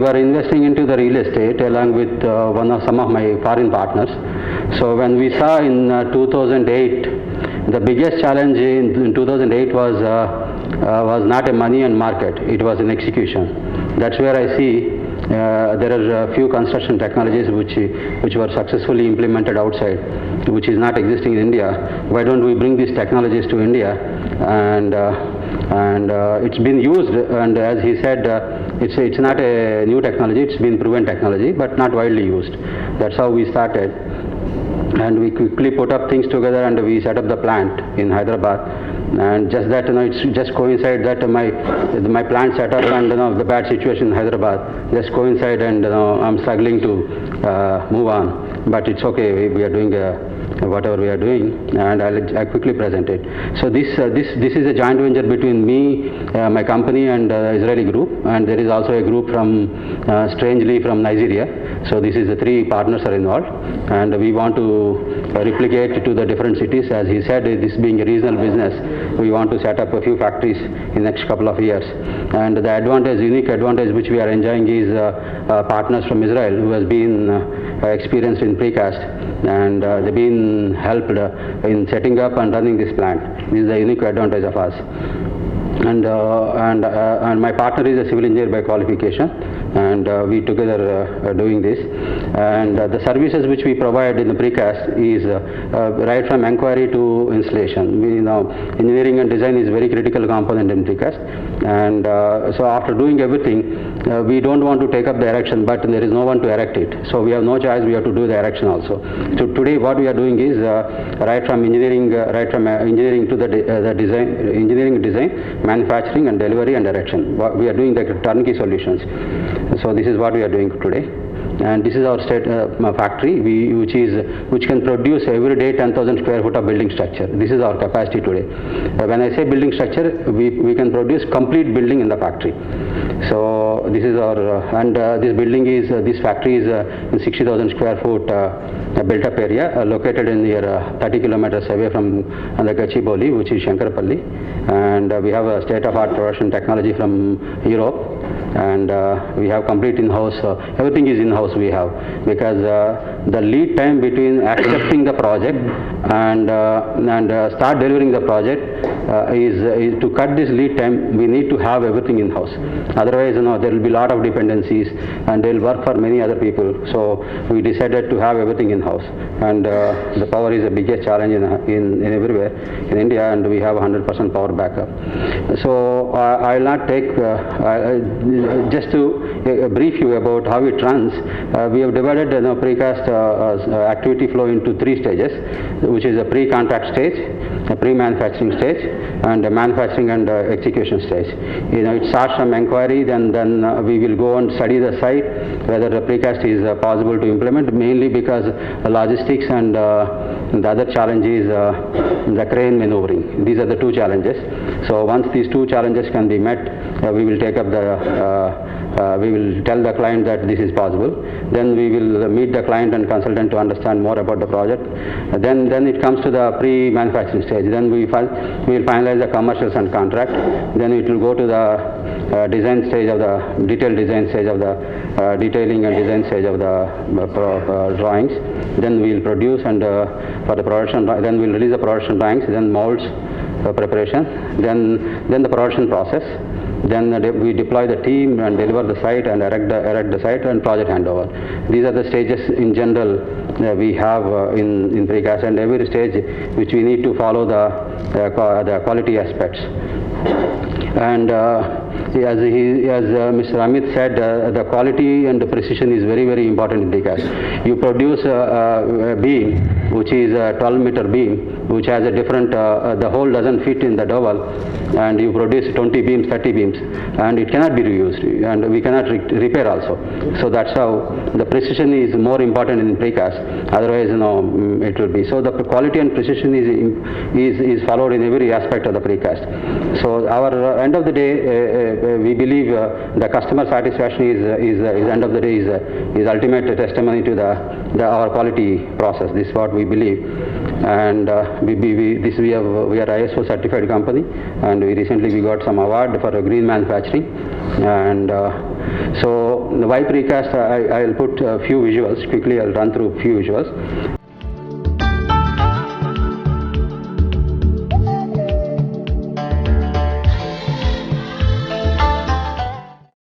were investing into the real estate along with some of my foreign partners. So when we saw in 2008, the biggest challenge in 2008 was not a money and market, it was an execution. That's where I see there are a few construction technologies which were successfully implemented outside, which is not existing in India. Why don't we bring these technologies to India? And it's been used, and as he said, it's not a new technology, it's been proven technology, but not widely used. That's how we started. And we quickly put up things together and we set up the plant in Hyderabad. And just that, it's just coincide that my plant set up and the bad situation in Hyderabad just coincide, and I'm struggling to move on. But it's okay, we are doing whatever we are doing, and I'll quickly present it. So this is a joint venture between me, my company, and Israeli group, and there is also a group from strangely from Nigeria. So this is the three partners are involved, and we want to replicate to the different cities. As he said, this being a regional business, we want to set up a few factories in the next couple of years. And the advantage, unique advantage which we are enjoying is partners from Israel who has been experienced in precast, and they've been helped in setting up and running this plant. This is the unique advantage of us. And my partner is a civil engineer by qualification, and we together are doing this. And the services which we provide in the precast is right from inquiry to installation. Engineering and design is very critical component in precast. And so after doing everything, we don't want to take up the erection, but there is no one to erect it. So we have no choice, we have to do the erection also. So today what we are doing is right from engineering to the design, engineering, design, manufacturing and delivery and erection. We are doing the turnkey solutions. So this is what we are doing today. And this is our factory, which can produce every day 10,000 square foot of building structure. This is our capacity today. When I say building structure, we can produce complete building in the factory. So this is our, this factory is in 60,000 square foot built up area, located in near 30 kilometers away from the Gachibowli, which is Shankarapalli. And we have a state-of-art production technology from Europe. And we have complete in-house, everything is in-house we have, because the lead time between accepting the project and start delivering the project is to cut this lead time, we need to have everything in-house. Otherwise, there will be a lot of dependencies and they will work for many other people. So we decided to have everything in-house. And the power is the biggest challenge in everywhere in India, and we have 100% power backup. So I will not take just to brief you about how it runs. We have divided precast activity flow into three stages, which is a pre-contract stage, a pre-manufacturing stage, and a manufacturing and execution stage. It starts from inquiry, then we will go and study the site, whether the precast is possible to implement, mainly because logistics and the other challenge is the crane maneuvering. These are the two challenges. So once these two challenges can be met, we will take up we will tell the client that this is possible. Then we will meet the client and consultant to understand more about the project. Then it comes to the pre-manufacturing stage. Then we will finalize the commercials and contract. Then it will go to the design stage of the detailed design stage of the detailing and design stage of the drawings. Then we will produce, and for the production, then we will release the production drawings, then molds preparation, then the production process. Then we deploy the team and deliver the site and erect the site and project handover. These are the stages in general we have in precast, and every stage which we need to follow the quality aspects. And as Mr. Amit said, the quality and the precision is very, very important in precast. You produce a beam which is a 12-meter beam, which has a different, the hole doesn't fit in the dowel, and you produce 20 beams, 30 beams, and it cannot be reused, and we cannot repair also. So that's how the precision is more important in precast. Otherwise, it will be. So the quality and precision is followed in every aspect of the precast. So our end of the day, we believe the customer satisfaction is end of the day is ultimate testimony to our quality process. This is what we believe. And we are ISO certified company, and recently we got some award for green manufacturing. And so the why precast, I'll put a few visuals quickly. I'll run through a few visuals.